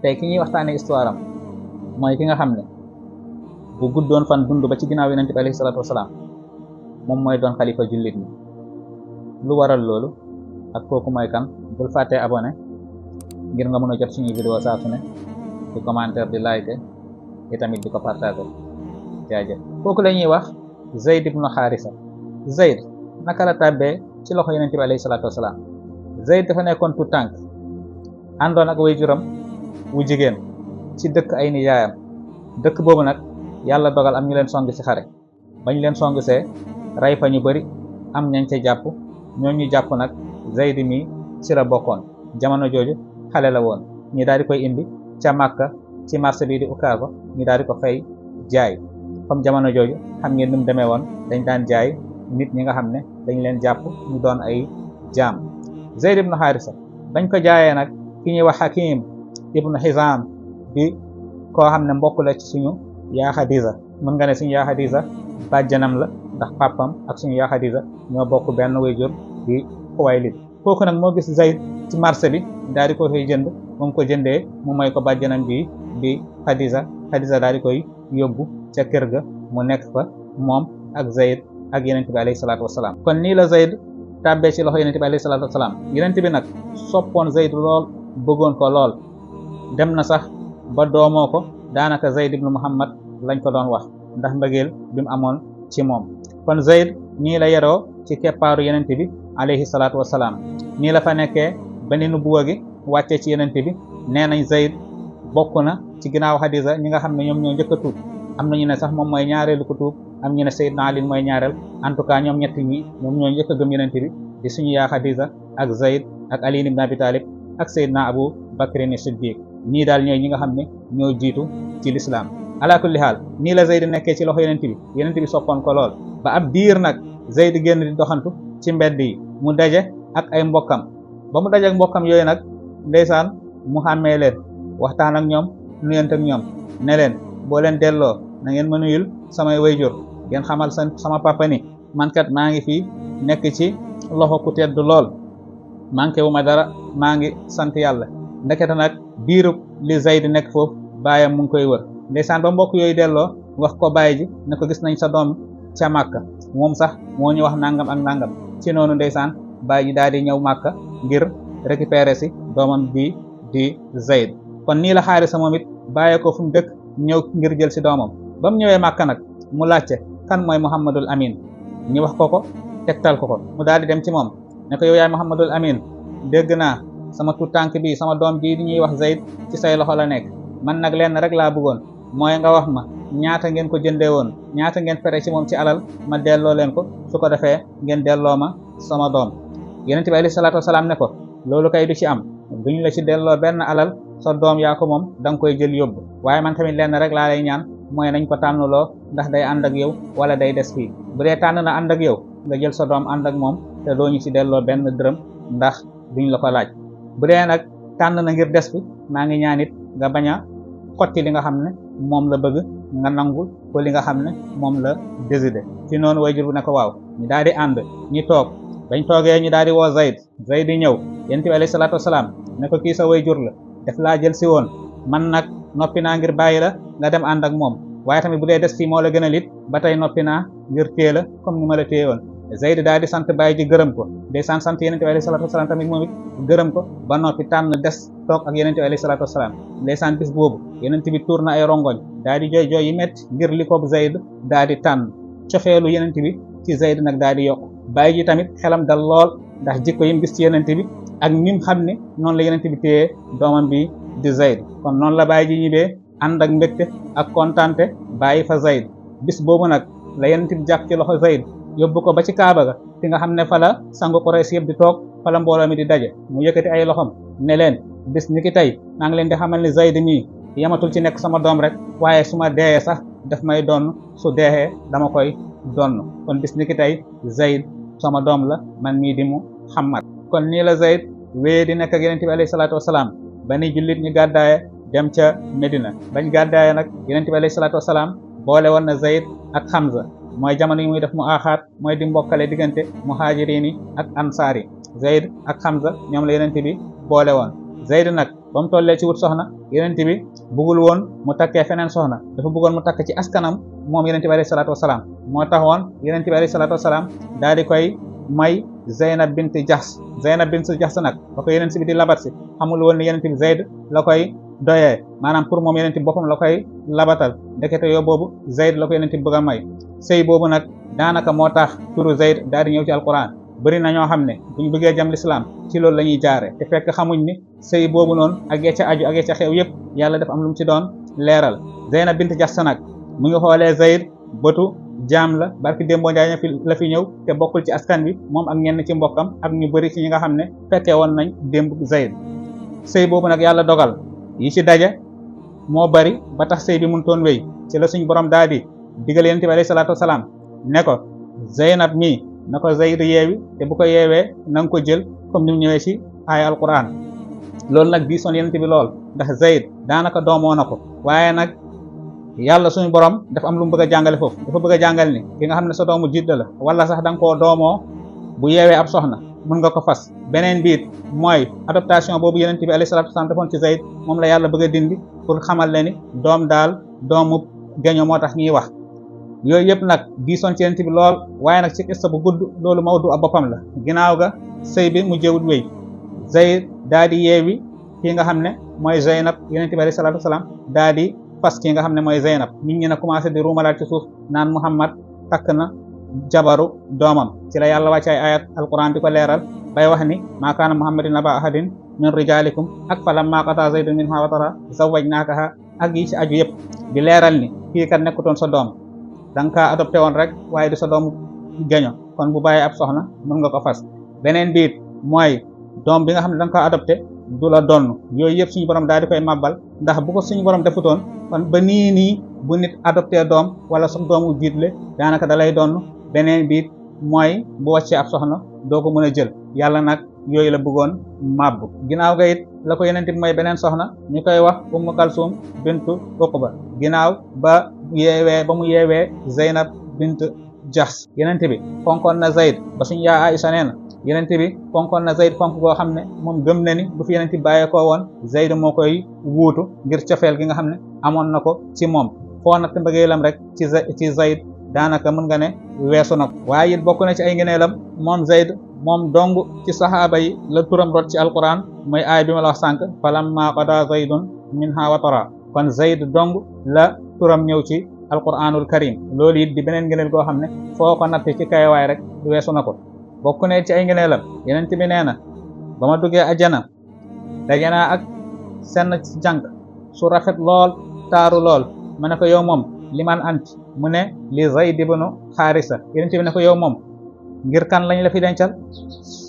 tey ki ñuy waxtaane histoire am mooy ki nga xam ne bu guddoon fan dund ba ci ginnaaw yonent bi alayhi salaatu wasalaam moom mooy doon xalifa jullit ñi. lu waral loolu ak kooku mooy kan? bul fàttee abonné ngir nga mën a jot suñuy vidéo saa su ne, di commentaire, di like et tamit di ko partager. jaajëf. kooku la ñuy wax Zayd ibnu Haarisa. Zayd naka la tàbbee ci loxo yonent bi alayhi salaatu wasalaam? Zayd dafa nekkoon tu tànk àndoon ak waajuram wu jigéen ci dëkk ay nijaayam. dëkk boobu nag yàlla dogal am ñu leen song ci xare. bañ leen song see rey fa ñu bari, am ñañ ca jàpp. ñooñu jàpp nag Zayd mi ci la bokkoon. jamono jooju xale la woon. ñi daal di koy indi ca Màkka ci marché bi di Ukaaba, ñi daal di ko fay jaay. comme jamono jooju xam ngeen ni mu demee woon, dañ daan jaay nit ñi nga xam ne dañ leen jàpp ñu doon ay jaam. Zayd ibnu Haarisa bañ ko jaayee nag ki ñuy wax Hakim ibnu Hizam bi koo xam ne mbokk la ci suñu yaa Xadiza. mën nga ne suñu yaa Xadiza bàjjanam la, ndax papam ak suñu yaa Xadiza ñoo bokk benn waajur di Xuwaylid. kooku nag moo gis Zayd ci marché bi daal di ko fay jënd. moom ko jëndee mu may ko bàjjanam bi di Xadiza. Xadiza daal di koy yóbbu ca kër ga mu nekk fa moom ak Zayd ak yonent bi alayhi salaatu wasalaam. kon nii la Zayd tàbbee ci loxo yonent bi alayhi salaatu wasalaam. yonent bi nag soppoon Zayd lool, bëggoon ko lool. dem na sax ba doomoo ko daanaka Zayd ibnu Muhammad lañ ko doon wax ndax mbëggeel bi mu amoon ci moom. kon Zayd nii la yaroo ci keppaaru yonent bi alayhi salaatu wasalaam. nii la fa nekkee ba ni nubuwa gi wàccee ci yonent bi. nee nañ Zayd bokk na ci ginnaaw Xadiza ñi nga xam ne ñoom ñoo njëkk a tuub. am na ñu ne sax moom mooy ñaareelu ko tuub, am ñu ne Seydina Ali mooy ñaareel. en tout cas ñoom ñett ñi ñoom ñoo njëkk a gëm yonent bi di suñu yaa Xadiza ak Zayd ak Ali ibn Abi Talib ak Seydina Abu Bakrin Siddiq. ñii daal ñooy ñi nga xam ne ñoo jiitu ci lislaam. ala kulli haal nii la Zayd nekkee ci loxo yonent bi soppoon ko lool. ba ab diir nag Zayd génn di doxantu ci mbedd yi, mu daje ak ay mbokkam. ba mu daje ak mbokkam yooyu nag ndeysaan mu xàmmee leen, waxtaan ak ñoom, nuyante ak ñoom, ne leen boo leen delloo na ngeen ma nuyul samay wayjur, ngeen xamal sama papa ni man kat maa ngi fii nekk ci loxo ku tedd lool, manqué wu ma dara, maa ngi sant yàlla. ndekete nag biirub li Zayd nekk foofu baayam mu ngi koy wër. ndeysaan ba mbokk yooyu delloo wax ko baay ji ne ko gis nañ sa doom ca Màkka, moom sax moo ñu wax nangam ak nangam. ci noonu ndeysaan baay ji daal di ñëw Màkka ngir récupérer si doomam bi di Zayd. kon nii la Haarisa moom it bàyyee ko fu mu dëkk ñëw ngir jël si doomam. ba mu ñëwee Màkka nag mu laajte kan mooy Muhammadul Amin. ñi wax ko tegtal ko mu daal di dem ci moom ne ko yow yaay Muhammadul Amin, dégg naa sama tu tànk bi, sama doom bii di ñuy wax Zayd ci say loxo la nekk. man nag lenn rek laa bëggoon mooy nga wax ma ñaata ngeen ko jëndee woon, ñaata ngeen fere ci moom ci alal, ma delloo leen ko, su ko defee ngeen delloo ma sama doom. yonent bi alayhi salaatu wasalaam ne ko loolu kay du ci am, duñ la ci delloo benn alal, sa doom yaa ko moom, da nga koy jël yóbbu. waaye man tamit lenn rek laa lay ñaan mooy nañ ko tànnloo ndax day ànd ak yow wala day des fii. bu dee tànn na ànd ak yow nga jël sa doom ànd ak moom te doo ñu ci delloo benn dërëm ndax duñ la ko laaj. bu dee nag tànn na ngir des fi, maa ngi ñaan it nga bañ a xotti li nga xam ne moom la bëgg, nga nangul ko li nga xam ne moom la décidé. ci noonu wayjur bu ne ko waaw. ñu daal di ànd, ñi toog. bañ toogee ñu daal di woo Zayd. Zayd di ñëw yonent bi alayhi salaatu wasalaam ne ko kii sa wayjur la, def laa jël si woon, man nag noppi naa ngir bàyyi la nga dem ànd ak moom, waaye tamit bu dee des fii moo la gënal it ba tey noppi naa ngir téye la comme ni ma la téye woon. Zayd daal di sant baay ji gërëm ko, ndeysaan sant yonent bi alayhi salaatu wasalaam tamit moom it gërëm ko ba noppi tànn des toog ak yonent bi alayhi salaatu wasalaam. ndeysaan bis boobu yonent bi tuur na ay rongoñ, daal di jooy jooy yi métti ngir li ko Zayd daal di tànn. cofeelu yonent bi ci Zayd nag daal di yokk. baay ji tamit xelam dal lool ndax jikko yim gis ci yonent bi ak nim xam ne noonu la yonent bi téye doomam bi di Zayd. kon noonu la baay ji ñibbee ànd ak mbégte ak kontante bàyyi fa Zayd. bis boobu nag la yonent bi jàpp ci loxo Zayd yóbbu ko ba ci Kaaba ga, fi nga xam ne fa la sangu Quraysh yëpp di toog, fa la mbooloo mi di daje. mu yëkkati ay loxom ne leen bis ni ki tey maa ngi leen di xamal ni Zayd mii yamatul ci nekk sama doom rek, waaye su ma deeyee sax daf may donn, su deexee dama koy donn. kon bis ni ki tey Zayd sama doom la, man mii di Muhammad. kon nii la Zayd wéy di nekk ak yonent bi alayhi salaatu wasalaam ba ni jullit ñi gàddaaye dem ca Medina. bañ gàddaaye nag yonent bi alayhi salaatu wasalaam boole woon na Zayd ak Hamza. mooy jamono yi muy def mu aaxaat, mooy di mbokkale diggante muhaajiriin yi ak ansaar yi. Zayd ak Hamza ñoom la yonent bi boole woon. Zayd nag ba mu tollee ci wut soxna yonent bi bëggul woon mu takkee feneen soxna dafa bëggoon mu takk ci askanam moom yonent bi alayhi salaatu wasalaam moo taxoon yonent bi alayhi salaatu wasalaam daal di koy may Zeynab bint Jahsh nag ba ko yonent bi di labat si xamul woon ni yonent bi Zayd la koy doyee maanaam pour moom yonent bi boppam la koy labatal ndekete yoo boobu Zayd la ko yonent bi bëgg a may sëy boobu nag daanaka moo tax turu Zayd daal di ñëw ci alquran bëri na ñoo xam ne buñ bëggee jam lislaam ci loolu la ñuy jaare te fekk xamuñ ni sëy boobu noonu ak ya ca aju ak ya ca xew yëpp yàlla dafa am lu mu ci doon leeral Zeynab bint Jahsh nag mu ngi xoolee Zayd bëtu jaam la barki démboo njaay la fi ñëw te bokkul ci askan bi moom ak ñenn ci mbokkam ak ñu bëri ci ñi nga xam ne fekkee woon nañ démb Zayd sëy boobu nag yàlla dogal yi ci daje moo bari ba tax sëy bi mun toon wéy ci la suñ borom daal di digal yonent bi alayhi salaatu wasalaam ne ko Zeynab mii na ko Zayd yeewi te bu ko yeewee na nga ko jël comme ni mu ñëwee ci aaya alquran loolu nag diisoon yonent bi lool ndax Zayd daanaka doomoo na ko waaye nag yàlla suñu borom dafa am lu mu bëgg a jàngale foofu dafa bëgg a jàngal ni ki nga xam ne sa doomu jidda la wala sax da nga koo doomoo bu yeewee ab soxna mën nga ko fas beneen biit mooy adaptation boobu yonent bi alayhi salaatu wasalaam defoon ci Zayd moom la yàlla bëgg a dindi pour xamal le ni doom daal doomu geño moo tax ñuy wax yooyu yëpp nag diisoon ci yonent bi lool waaye nag ci qissa bu gudd loolu mawdu ab boppam la ginnaaw ga sëy bi mu jëwut wéy Zayd daa di yeewi kii nga xam ne mooy Zeynab yonent bi alayhi salaatu wasalaam daa di fas kii nga xam ne mooy Zeynab nit ñi na commencé di ruumalaat ci suuf naan Muhammad takk na jabaru doomam ci la yàlla wàcc ay ayat alquran di ko leeral bay wax ni maa kaana Muhammadin aba ahadin min rijalikum ak falammaa qadaa Zaydun minhaa wataran zawwajnaakahaa ak yi ci aju yëpp di leeral ni kii kat nekkutoon sa doom da nga kaa adopté woon rek waaye du sa doomu geño kon bu bàyyee ab soxna mën nga ko fas beneen biit mooy doom bi nga xam ne da nga kaa adopté du la donn yooyu yëpp suñu borom daal di koy màbbal ndax bu ko suñu borom defutoon kon ba nii bu nit adopté doom wala sax doomu jiitle daanaka da lay donn beneen biit mooy bu wàccee ab soxna doo ko mën a jël yàlla nag yooyu la bëggoon màbb ginnaaw ga it la ko yeneen mooy beneen soxna ñu koy wax Ummu Kalsum bintu Uqba ginnaaw ba mu yeewee Zeynab bint Jahsh yeneen bi fonkoon na Zayd ba suñu yaa Aïcha nee na yeneen bi fonkoon na Zayd fonk goo xam ne moom gëm na ni bu fi yeneen bi bàyyeekoo woon Zayd moo koy wuutu ngir cofeel gi nga xam ne amoon na ko ci moom foo natt mbëggeelam rek ci Zayd daanaka mën nga ne weesu na ko waaye it bokk na ci ay ngeneelam moom Zayd moom dong ci saxaaba yi la turam rot ci alquran mooy aay bi ma la wax sànq falammaa qadaa Zaydun minhaa wataran kon Zayd dong la turam ñëw ci alquranul karim loolu it di beneen ngeneel goo xam ne foo ko natt ci kayawaay rek weesu na ko bokk ne ci ay ngeneelam yeneen bi nee na ba ma duggee ajjana daje naa ak senn ci jànq su rafet lool taaru lool ma ne ko yow moom liman anti mu ne li Zayd ibnu Haarisa yeneen bi ne ko yow moom ngir kan lañ la fi dencal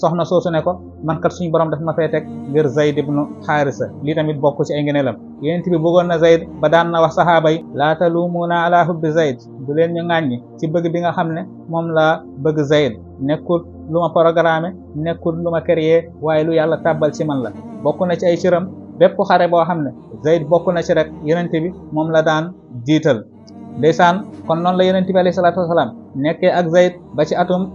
soxna soosu ne ko man kat suñu borom daf ma fee teg ngir Zayd ibnu Haarisa lii tamit bokk ci ay ngeneelam yonent bi bëggoon na Zayd ba daan na wax saxaaba yi laa taluumuuna ala hubbi Zayd du leen ñu ŋàññi ci bëgg bi nga xam ne moom laa bëgg Zayd nekkul lu ma programmé nekkul lu ma créé waaye lu yàlla tàbbal ci man la bokk na ci ay cëram bépp xare boo xam ne Zayd bokk na ci rek yonent bi moom la daan jiital ndeysaan kon noonu la yonent bi alayhi salaatu wasalaam nekkee ak Zayd ba ci atum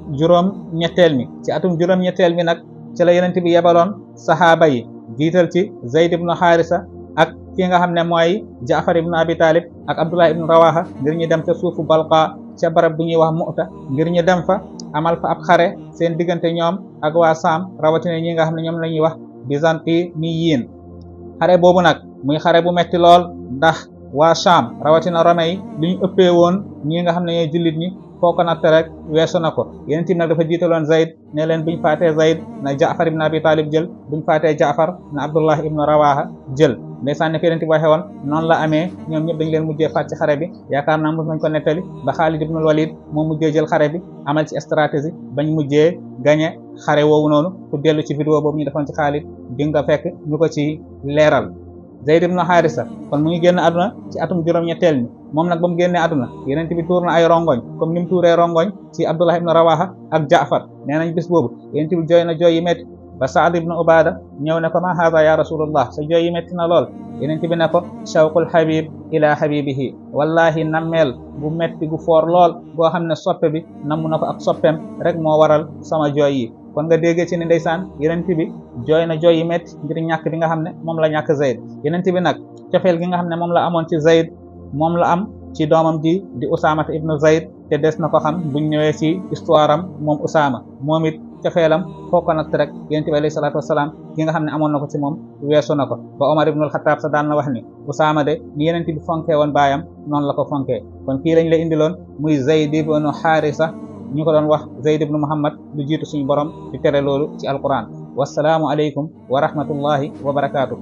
juróom-ñetteel mi nag ci la yonent bi yebaloon saxaaba yi jiital ci Zayd ibnu Haarisa ak ki nga xam ne mooy Jaafar ibnu Abi Talib ak Abdullah ibnu Rawaha ngir ñu dem ca suufu Balqa ca barab bu ñuy wax Mu'ta ngir ñu dem fa amal fa ab xare seen diggante ñoom ak waa Saam rawatina ñi nga xam ne ñoom la ñuy wax Byzantiniyin xare boobu nag muy xare bu metti lool ndax waa Sham rawatina Rome yi lu ñu ëppee woon ñi nga xam ne ñooy jullit ñi foo ko natt rek weesu na ko yonent bi nag dafa jiitaloon Zayd ne leen buñ faatee Zayd na Jaafar ibn Abi Talib jël buñ faatee Jaafar na Abdullah ibn Rawaha jël ndeysaan ne ko yonent bi waxee woon noonu la amee ñoom ñëpp dañ leen mujjee faat ci xare bi yaakaar naa mos nañ ko nettali ba Xaalid ibnul Walid moo mujjee jël xare bi amal ci stratégie bañ mujjee gagné xare woowu noonu ku dellu ci vidéo boobu ñu defoon ci Xaalid di nga fekk ñu ko ci leeral Zayd ibn Haarisa kon mu ngi génn àdduna ci atum juróom-ñetteel mi moom nag ba mu génnee àdduna yonent bi tuur na ay rongoñ comme ni mu tuuree rongoñ ci Abdullah ibn Rawaha ak Jaafar nee nañ bis boobu yonent bi jooy na jooy yi métti ba Saad ibn Ubaada ñëw ne ko ma haada ya rasulullah sa jooy yi métti na lool yonent bi ne ko shawqul habib ila habibihi wallahi nammeel bu métti gu foor lool boo xam ne soppe bi namm na ko ak soppeem rek moo waral sama jooy yi kon nga déggee ci ne ndeysaan yenent bi jooy na jooy yi metti ngir ñàkk bi nga xam ne moom la ñàkk Zayd yenent bi nag cofeel gi nga xam ne moom la amoon ci Zayd moom la am ci doomam ji di Usaamata ibnu Zayd te des na ko xam buñ ñëwee ci histoire am moom Usaama moom it cofeelam foo ko natt rek yonent bi alayhi salaatu wasalaam ki nga xam ne amoon na ko ci moom weesu na ko ba Omar ibnul Xataab sa daan na wax ni Usaama de ni yonent bi fonkee woon baayam noonu la ko fonkee kon kii lañ la indiloon muy Zayd ibnu Haarisa ñu ko doon wax Zayd ibnu Muhammad lu jiitu suñu borom di tere loolu ci alquran wassalaamu aleykum wa rahmatullahi wa barakaatu